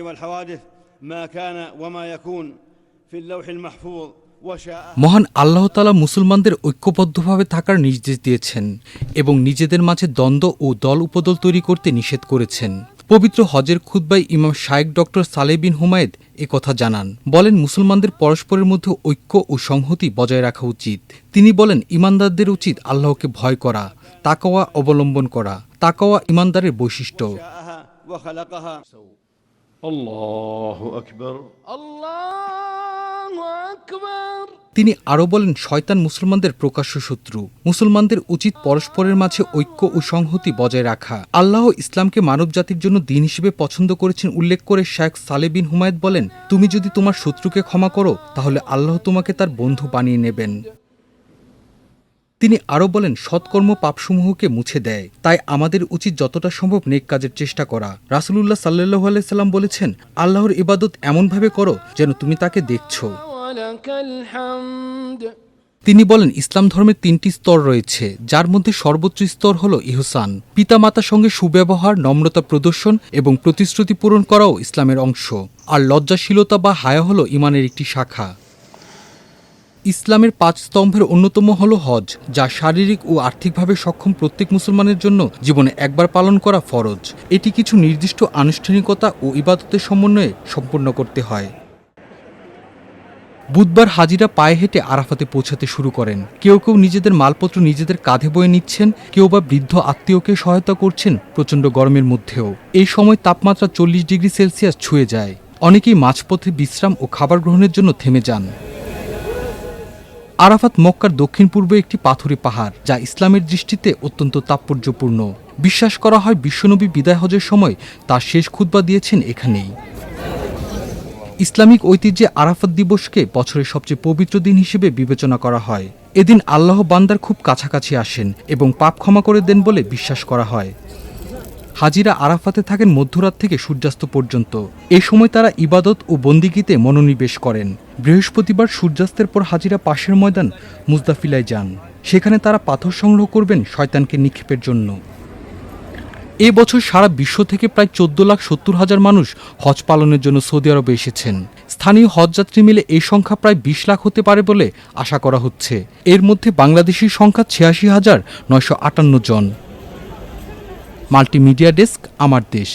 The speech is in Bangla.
والحوادث ما كان وما يكون في اللوح المحفوظ মহান আল্লাহ তাআলা মুসলমানদের ঐক্যবদ্ধভাবে থাকার নির্দেশ দিয়েছেন এবং নিজেদের মাঝে দ্বন্দ্ব ও দল উপদল তৈরি করতে নিষেধ করেছেন। পবিত্র হজের খুতবায় ইমাম শায়েখ ডক্টর সালেহ বিন হুমায়েদ একথা জানান। বলেন, মুসলমানদের পরস্পরের মধ্যে ঐক্য ও সংহতি বজায় রাখা উচিত। তিনি বলেন, ঈমানদারদের উচিত আল্লাহকে ভয় করা, তাকওয়া অবলম্বন করা। তাকওয়া ঈমানদারের বৈশিষ্ট্য। আল্লাহু আকবার, আল্লাহু আকবার। তিনি আরও বলেন, শয়তান মুসলমানদের প্রকাশ্য শত্রু। মুসলমানদের উচিত পরস্পরের মাঝে ঐক্য ও সংহতি বজায় রাখা। আল্লাহ ইসলামকে মানব জাতির জন্য দিন হিসেবে পছন্দ করেছেন উল্লেখ করে শায়েখ সালেহ বিন হুমায়েদ বলেন, তুমি যদি তোমার শত্রুকে ক্ষমা করো তাহলে আল্লাহ তোমাকে তার বন্ধু বানিয়ে নেবেন। তিনি আরও বলেন, সৎকর্ম পাপসমূহকে মুছে দেয়, তাই আমাদের উচিত যতটা সম্ভব নেক কাজের চেষ্টা করা। রাসূলুল্লাহ সাল্লাল্লাহু আলাইহি সাল্লাম বলেছেন, আল্লাহর ইবাদত এমনভাবে করো যেন তুমি তাকে দেখছো। তিনি বলেন, ইসলাম ধর্মের 3টি স্তর রয়েছে, যার মধ্যে সর্বোচ্চ স্তর হল ইহসান। পিতামাতার সঙ্গে সুব্যবহার, নম্রতা প্রদর্শন এবং প্রতিশ্রুতি পূরণ করাও ইসলামের অংশ। আর লজ্জাশীলতা বা হায়া হল ঈমানের একটি শাখা। ইসলামের 5 স্তম্ভের অন্যতম হল হজ, যা শারীরিক ও আর্থিকভাবে সক্ষম প্রত্যেক মুসলমানের জন্য জীবনে একবার পালন করা ফরজ। এটি কিছু নির্দিষ্ট আনুষ্ঠানিকতা ও ইবাদতের সমন্বয়ে সম্পন্ন করতে হয়। বুধবার হাজিরা পায়ে হেঁটে আরাফাতে পৌঁছাতে শুরু করেন। কেউ কেউ নিজেদের মালপত্র নিজেদের কাঁধে বয়ে নিচ্ছেন, কেউ বা বৃদ্ধ আত্মীয়কে সহায়তা করছেন প্রচণ্ড গরমের মধ্যেও। এই সময় তাপমাত্রা 40 ডিগ্রি সেলসিয়াস ছুঁয়ে যায়। অনেকেই মাঝপথে বিশ্রাম ও খাবার গ্রহণের জন্য থেমে যান। আরাফাত মক্কার দক্ষিণ পূর্বে একটি পাথুরে পাহাড়, যা ইসলামের দৃষ্টিতে অত্যন্ত তাৎপর্যপূর্ণ। বিশ্বাস করা হয় বিশ্বনবী বিদায় হজের সময় তার শেষ খুতবা দিয়েছেন এখানেই। ইসলামিক ঐতিহ্যে আরাফাত দিবসকে বছরের সবচেয়ে পবিত্র দিন হিসেবে বিবেচনা করা হয়। এদিন আল্লাহ বান্দার খুব কাছাকাছি আসেন এবং পাপ ক্ষমা করে দেন বলে বিশ্বাস করা হয়। হাজিরা আরাফাতে থাকেন মধ্যরাত থেকে সূর্যাস্ত পর্যন্ত। এই সময় তারা ইবাদত ও বন্দিগিতে মনোনিবেশ করেন। বৃহস্পতিবার সূর্যাস্তের পর হাজিরা পাশের ময়দান মুজদাফিলায় যান। সেখানে তারা পাথর সংগ্রহ করবেন শয়তানকে নিক্ষেপের জন্য। এ বছর সারা বিশ্ব থেকে প্রায় 14,70,000 মানুষ হজ পালনের জন্য সৌদি আরবে এসেছেন। স্থানীয় হজযাত্রী মিলে এই সংখ্যা প্রায় 20 লাখ হতে পারে বলে আশা করা হচ্ছে। এর মধ্যে বাংলাদেশির সংখ্যা 86,958 জন। মাল্টিমিডিয়া ডেস্ক, আমার দেশ।